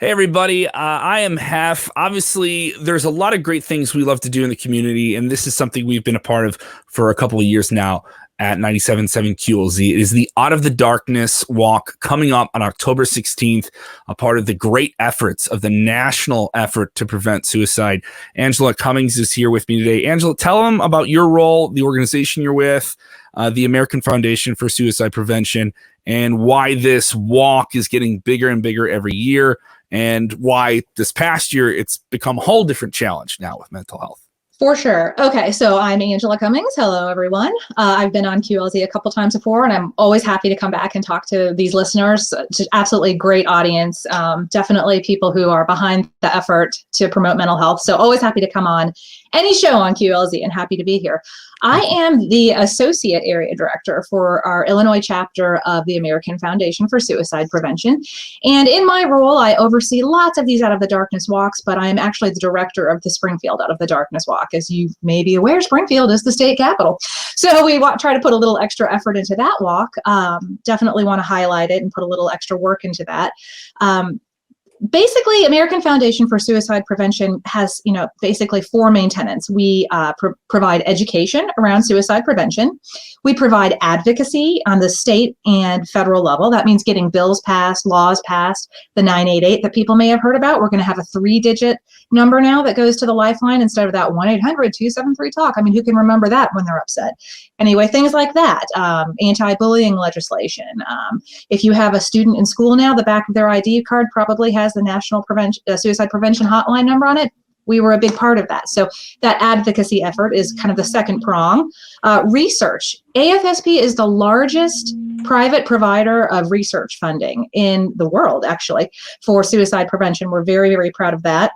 Hey, everybody. I am Heff. Obviously, there's a lot of great things we love to do in the community, and this is something we've been a part of for a couple of years now at 97.7 QLZ. It is the Out of the Darkness Walk coming up on October 16th, a part of the great efforts of the national effort to prevent suicide. Angela Cummings is here with me today. Angela, tell them about your role, the organization you're with, the American Foundation for Suicide Prevention, and why this walk is getting bigger and bigger every year, and why this past year it's become a whole different challenge now with mental health. For sure. Okay, so I'm Angela Cummings. Hello, everyone. I've been on QLZ a couple times before, and I'm always happy to come back and talk to these listeners. It's an absolutely great audience. Definitely people who are behind the effort to promote mental health. So always happy to come on any show on QLZ and happy to be here. I am the Associate Area Director for our Illinois chapter of the American Foundation for Suicide Prevention. And in my role, I oversee lots of these Out of the Darkness walks, but I am actually the director of the Springfield Out of the Darkness walk. As you may be aware, Springfield is the state capital. So we try to put a little extra effort into that walk. Definitely want to highlight it and put a little extra work into that. Basically, American Foundation for Suicide Prevention has, basically four main tenets. We provide education around suicide prevention. We provide advocacy on the state and federal level. That means getting bills passed, laws passed, the 988 that people may have heard about. We're going to have a 3-digit number now that goes to the Lifeline instead of that 1-800-273-TALK. I mean, who can remember that when they're upset? Anyway, things like that. Anti-bullying legislation. If you have a student in school now, the back of their ID card probably has the National Suicide Prevention Hotline number on it. We were a big part of that. So that advocacy effort is kind of the second prong. Research. AFSP is the largest private provider of research funding in the world, actually, for suicide prevention. We're very, very proud of that.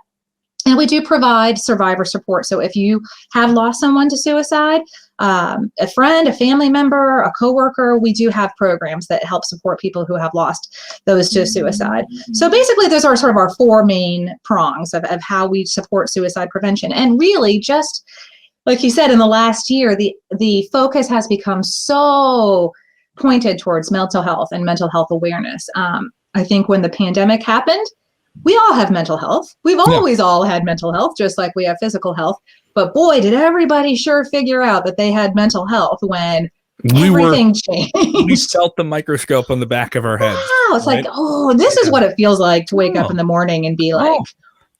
And we do provide survivor support. So if you have lost someone to suicide, a friend, a family member, a coworker, we do have programs that help support people who have lost those to suicide. So basically, those are sort of our four main prongs of how we support suicide prevention. And really, just like you said, in the last year, the focus has become so pointed towards mental health and mental health awareness. I think when the pandemic happened, we all have mental health. We've always all had mental health, just like we have physical health. But boy, did everybody sure figure out that they had mental health when everything changed. We felt the microscope on the back of our heads. Wow, it's right? Like, this is what it feels like to wake up in the morning and be like,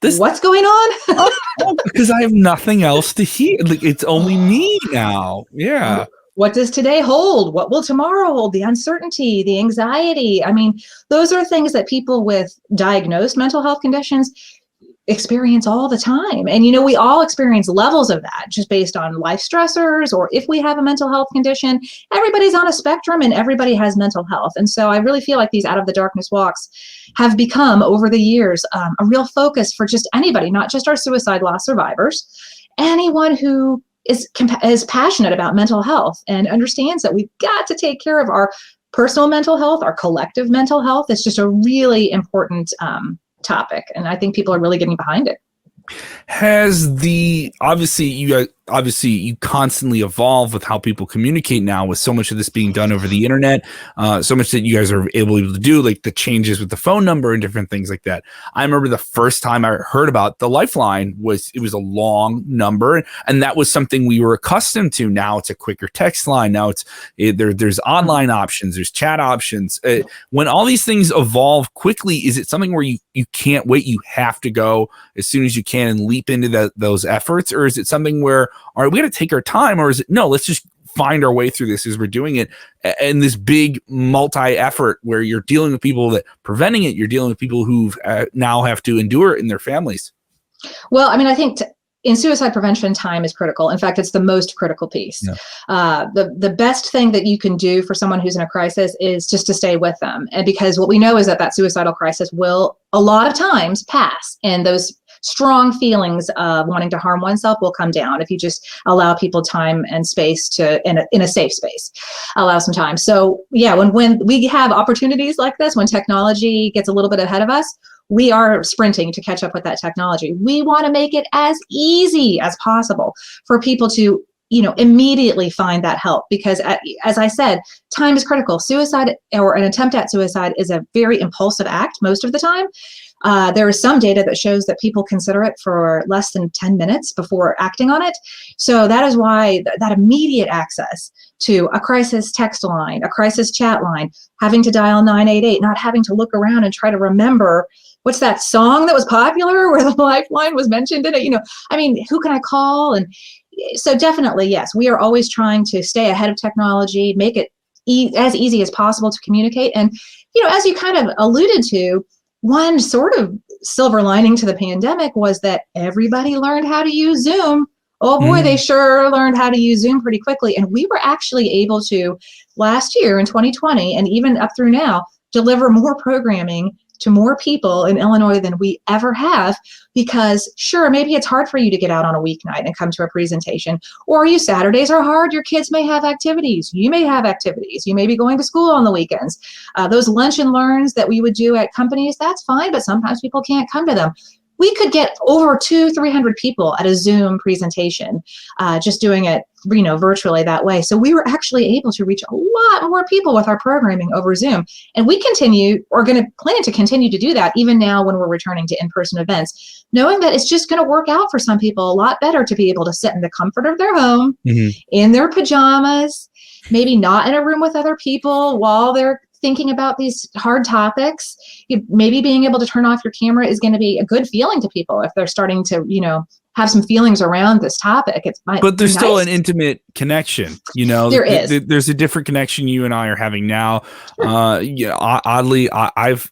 what's going on? Because I have nothing else to hear. Like, it's only me now. Yeah. What does today hold? What will tomorrow hold? The uncertainty, the anxiety. I mean, those are things that people with diagnosed mental health conditions experience all the time. And, we all experience levels of that just based on life stressors, or if we have a mental health condition. Everybody's on a spectrum and everybody has mental health. And so I really feel like these Out of the Darkness walks have become, over the years, a real focus for just anybody, not just our suicide loss survivors, anyone who is passionate about mental health and understands that we've got to take care of our personal mental health, our collective mental health. It's just a really important topic, and I think people are really getting behind it. Obviously you constantly evolve with how people communicate now, with so much of this being done over the internet, so much that you guys are able to do, like the changes with the phone number and different things like that. I remember the first time I heard about the Lifeline was a long number, and that was something we were accustomed to. Now it's a quicker text line. Now there's online options, there's chat options. When all these things evolve quickly, is it something where you can't wait, you have to go as soon as you can and leap into those efforts? Or is it something where, all right, we got to take our time? Or is it, no, let's just find our way through this as we're doing it in this big multi-effort where you're dealing with people that preventing it, you're dealing with people who now have to endure it in their families? Well, I mean, I think in suicide prevention, time is critical. In fact, it's the most critical piece. Yeah. The best thing that you can do for someone who's in a crisis is just to stay with them. And because what we know is that suicidal crisis will a lot of times pass, and those strong feelings of wanting to harm oneself will come down if you just allow people time and space to, in a safe space, allow some time. So yeah, when we have opportunities like this, when technology gets a little bit ahead of us, we are sprinting to catch up with that technology. We want to make it as easy as possible for people to immediately find that help, because as I said, time is critical. Suicide or an attempt at suicide is a very impulsive act most of the time. There is some data that shows that people consider it for less than 10 minutes before acting on it. So that is why that immediate access to a crisis text line, a crisis chat line, having to dial 988, not having to look around and try to remember what's that song that was popular where the Lifeline was mentioned in it, who can I call? And so definitely, yes, we are always trying to stay ahead of technology, make it as easy as possible to communicate. And, as you kind of alluded to, one sort of silver lining to the pandemic was that everybody learned how to use Zoom. Oh boy, they sure learned how to use Zoom pretty quickly. And we were actually able to, last year in 2020, and even up through now, deliver more programming to more people in Illinois than we ever have, because sure, maybe it's hard for you to get out on a weeknight and come to a presentation, or Saturdays are hard. Your kids may have activities. You may have activities. You may be going to school on the weekends. Those lunch and learns that we would do at companies, that's fine, but sometimes people can't come to them. We could get over 200-300 people at a Zoom presentation, just doing it, virtually that way. So we were actually able to reach a lot more people with our programming over Zoom. And we are going to plan to continue to do that even now when we're returning to in-person events, knowing that it's just going to work out for some people a lot better to be able to sit in the comfort of their home, in their pajamas, maybe not in a room with other people while they're thinking about these hard topics. Maybe being able to turn off your camera is going to be a good feeling to people if they're starting to, have some feelings around this topic. But there's still an intimate connection, There is. There's a different connection you and I are having now. Sure. Oddly, I've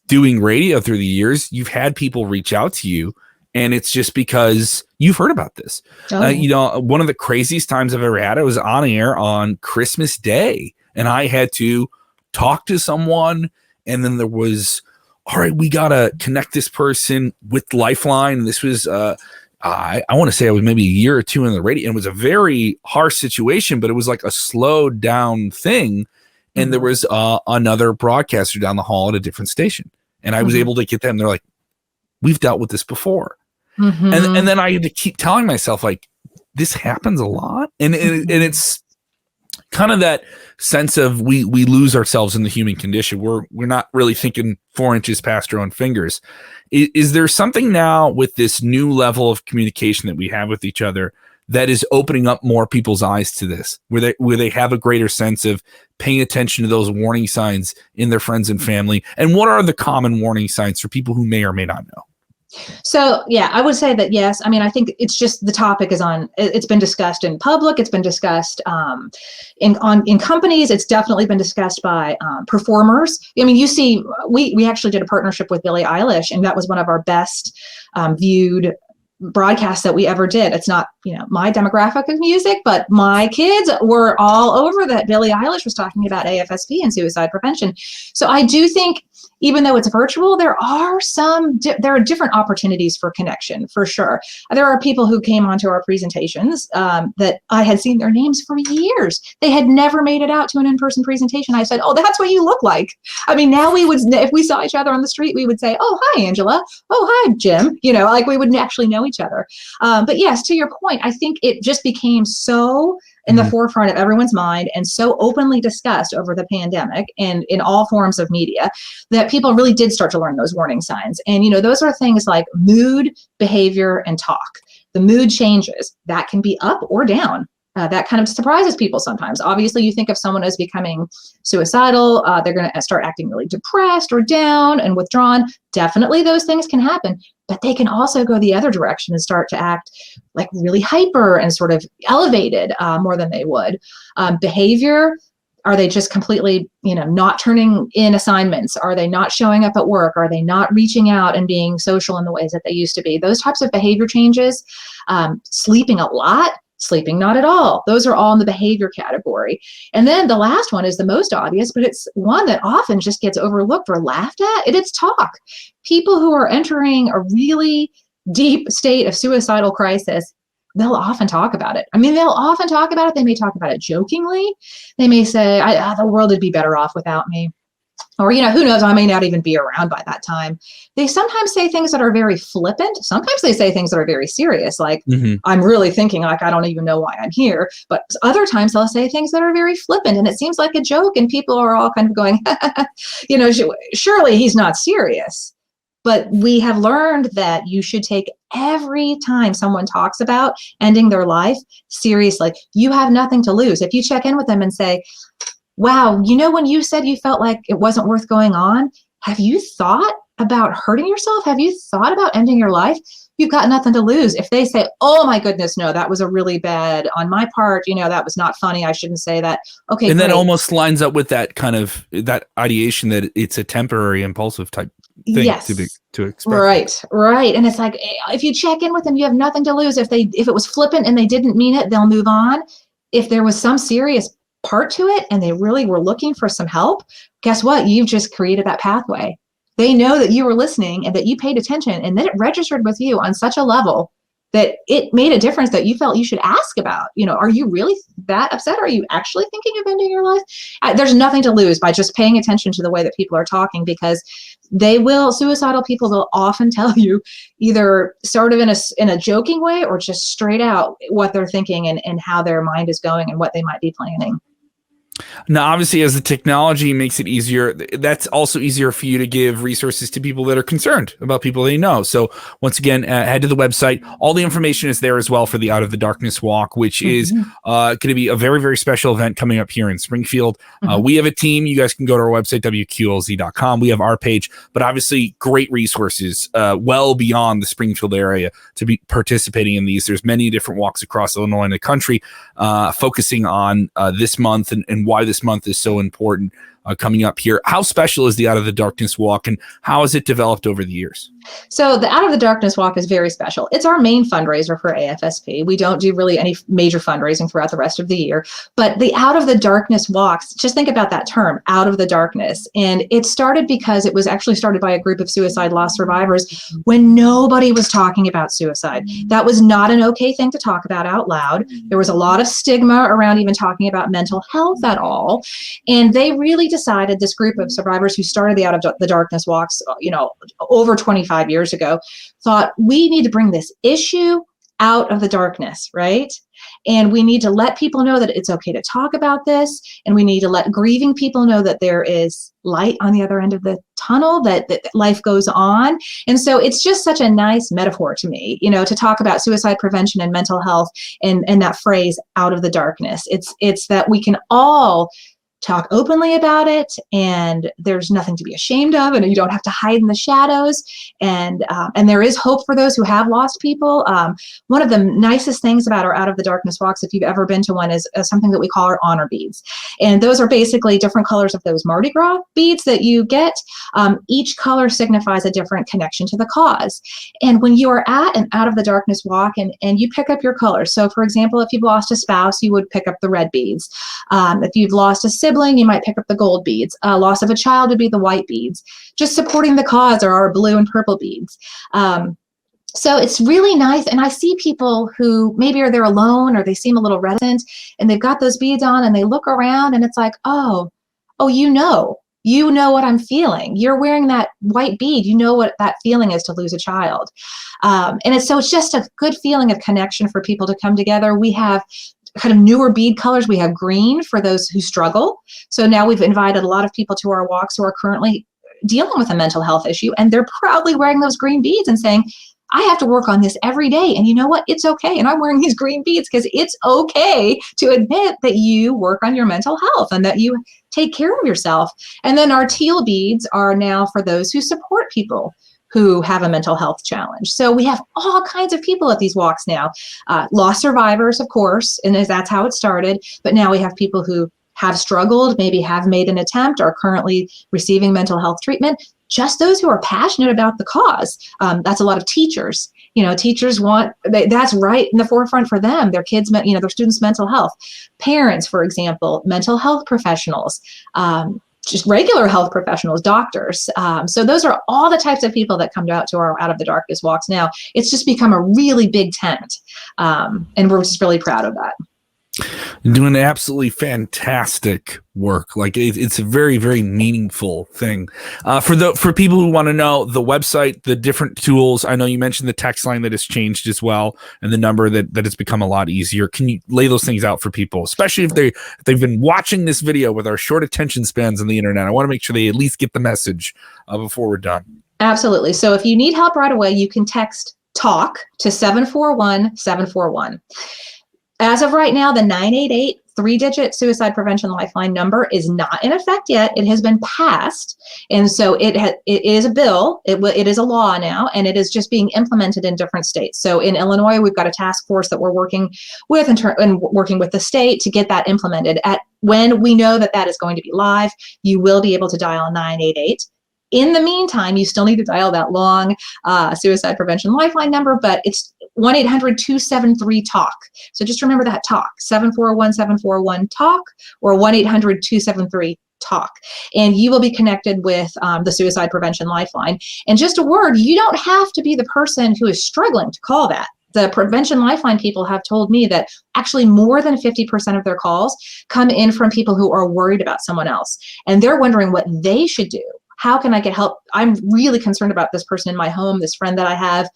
doing radio through the years, you've had people reach out to you, and it's just because you've heard about this. One of the craziest times I've ever had, I was on air on Christmas Day, and I had to talk to someone, and then there was, all right, we got to connect this person with Lifeline. This was, I want to say I was maybe a year or two in the radio, and it was a very harsh situation, but it was like a slowed down thing. And there was another broadcaster down the hall at a different station, and I was able to get them. They're like, we've dealt with this before. And then I had to keep telling myself, like, this happens a lot. And it's kind of that sense of we lose ourselves in the human condition. We're not really thinking 4 inches past our own fingers. Is there something now with this new level of communication that we have with each other that is opening up more people's eyes to this, where they have a greater sense of paying attention to those warning signs in their friends and family? And what are the common warning signs for people who may or may not know? So, yeah, I would say that, yes. I think it's just the topic it's been discussed in public. It's been discussed in companies. It's definitely been discussed by performers. You see, we actually did a partnership with Billie Eilish, and that was one of our best viewed broadcasts that we ever did. It's not, my demographic of music, but my kids were all over that. Billie Eilish was talking about AFSP and suicide prevention. So I do think, even though it's virtual, there are different opportunities for connection, for sure. There are people who came onto our presentations that I had seen their names for years. They had never made it out to an in-person presentation. I said, oh, that's what you look like. Now we would, if we saw each other on the street, we would say, oh, hi, Angela. Oh, hi, Jim. We would actually know each other. But yes, to your point, I think it just became so in the forefront of everyone's mind and so openly discussed over the pandemic and in all forms of media that people really did start to learn those warning signs. And, those are things like mood, behavior, and talk. The mood changes. That can be up or down. That kind of surprises people sometimes. Obviously, you think of someone as becoming suicidal, they're going to start acting really depressed or down and withdrawn. Definitely those things can happen, but they can also go the other direction and start to act like really hyper and sort of elevated more than they would. Behavior, are they just completely, not turning in assignments? Are they not showing up at work? Are they not reaching out and being social in the ways that they used to be? Those types of behavior changes, sleeping a lot, sleeping not at all. Those are all in the behavior category. And then the last one is the most obvious, but it's one that often just gets overlooked or laughed at. It's talk. People who are entering a really deep state of suicidal crisis, they'll often talk about it. They'll often talk about it. They may talk about it jokingly. They may say, the world would be better off without me. or, who knows, I may not even be around by that time. They sometimes say things that are very flippant. Sometimes they say things that are very serious, like, I'm really thinking, like, I don't even know why I'm here. But other times they'll say things that are very flippant, and it seems like a joke, and people are all kind of going, surely he's not serious. But we have learned that you should take every time someone talks about ending their life seriously. You have nothing to lose. If you check in with them and say, wow, when you said you felt like it wasn't worth going on, have you thought about hurting yourself? Have you thought about ending your life? You've got nothing to lose. If they say, oh my goodness, no, that was a really bad on my part, that was not funny, I shouldn't say that. Okay, and great. that almost lines up with that kind of that ideation that it's a temporary impulsive type thing. Yes. to express. Right. And it's like, if you check in with them, you have nothing to lose. If it was flippant and they didn't mean it, they'll move on. If there was some serious part to it and they really were looking for some help, guess what? You've just created that pathway. They know that you were listening and that you paid attention, and then it registered with you on such a level that it made a difference that you felt you should ask about, are you really that upset? Are you actually thinking of ending your life? There's nothing to lose by just paying attention to the way that people are talking, because suicidal people will often tell you either sort of in a joking way or just straight out what they're thinking and how their mind is going and what they might be planning. Now, obviously, as the technology makes it easier, that's also easier for you to give resources to people that are concerned about people they know. So once again, head to the website. All the information is there as well for the Out of the Darkness Walk, which is going to be a very, very special event coming up here in Springfield. We have a team. You guys can go to our website, WQLZ.com. We have our page, but obviously great resources well beyond the Springfield area to be participating in these. There's many different walks across Illinois and the country focusing on this month and why this month is so important coming up here. How special is the Out of the Darkness Walk, and how has it developed over the years? So the Out of the Darkness Walk is very special. It's our main fundraiser for AFSP. We don't do really any major fundraising throughout the rest of the year, but the Out of the Darkness walks, just think about that term, out of the darkness. And it started because it was actually started by a group of suicide loss survivors when nobody was talking about suicide. That was not an okay thing to talk about out loud. There was a lot of stigma around even talking about mental health at all. And they really decided, this group of survivors who started the Out of the Darkness walks, over 25 years ago, thought we need to bring this issue out of the darkness, right? And we need to let people know that it's okay to talk about this. And we need to let grieving people know that there is light on the other end of the tunnel, that life goes on. And so it's just such a nice metaphor to me, to talk about suicide prevention and mental health and that phrase, out of the darkness. It's that we can all talk openly about it, and there's nothing to be ashamed of, and you don't have to hide in the shadows. And there is hope for those who have lost people. One of the nicest things about our Out of the Darkness walks, if you've ever been to one, is something that we call our honor beads. And those are basically different colors of those Mardi Gras beads that you get. Each color signifies a different connection to the cause. And when you are at an Out of the Darkness walk and you pick up your colors, so for example, if you've lost a spouse, you would pick up the red beads. If you've lost a sibling, you might pick up the gold beads. Loss of a child would be the white beads. Just supporting the cause are our blue and purple beads. So it's really nice. And I see people who maybe are there alone, or they seem a little reticent, and they've got those beads on and they look around and it's like, oh, you know what I'm feeling. You're wearing that white bead. You know what that feeling is to lose a child. And it's just a good feeling of connection for people to come together. We have kind of newer bead colors. We have green for those who struggle. So now we've invited a lot of people to our walks who are currently dealing with a mental health issue, and they're proudly wearing those green beads and saying, I have to work on this every day. And you know what? It's okay. And I'm wearing these green beads because it's okay to admit that you work on your mental health and that you take care of yourself. And then our teal beads are now for those who support people who have a mental health challenge. So we have all kinds of people at these walks now. Lost survivors, of course, and that's how it started. But now we have people who have struggled, maybe have made an attempt, are currently receiving mental health treatment. Just those who are passionate about the cause. That's a lot of teachers. Teachers that's right in the forefront for them, their kids, their students' mental health. Parents, for example, mental health professionals, just regular health professionals, doctors. So those are all the types of people that come out to our Out of the Darkness walks now. It's just become a really big tent. And we're just really proud of that. Doing absolutely fantastic work. Like it's a very, very meaningful thing. For people who want to know the website, the different tools, I know you mentioned the text line that has changed as well, and the number that has become a lot easier. Can you lay those things out for people, especially if they've been watching this video with our short attention spans on the internet? I want to make sure they at least get the message before we're done. Absolutely. So if you need help right away, you can text TALK to 741-741. As of right now, the 988 three-digit suicide prevention lifeline number is not in effect yet. It has been passed, and so it is a bill. It is a law now, and it is just being implemented in different states. So in Illinois, we've got a task force that we're working with and working with the state to get that implemented. When we know that is going to be live, you will be able to dial 988. In the meantime, you still need to dial that long suicide prevention lifeline number, but it's 1-800-273-TALK. So just remember that TALK, 741-741-TALK, or 1-800-273-TALK. And you will be connected with the suicide prevention lifeline. And just a word, you don't have to be the person who is struggling to call that. The prevention lifeline people have told me that actually more than 50% of their calls come in from people who are worried about someone else. And they're wondering what they should do. How can I get help? I'm really concerned about this person in my home, this friend that I have.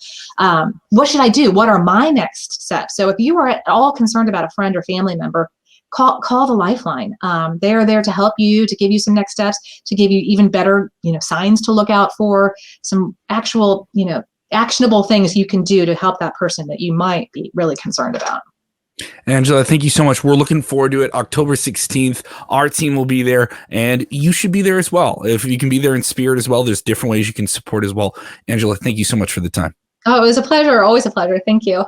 What should I do? What are my next steps? So if you are at all concerned about a friend or family member, call the Lifeline. They are there to help you, to give you some next steps, to give you even better, signs to look out for, some actual, actionable things you can do to help that person that you might be really concerned about. Angela, thank you so much. We're looking forward to it. October 16th, our team will be there, and you should be there as well. If you can be there in spirit as well, there's different ways you can support as well. Angela, thank you so much for the time. Oh, it was a pleasure. Always a pleasure. Thank you.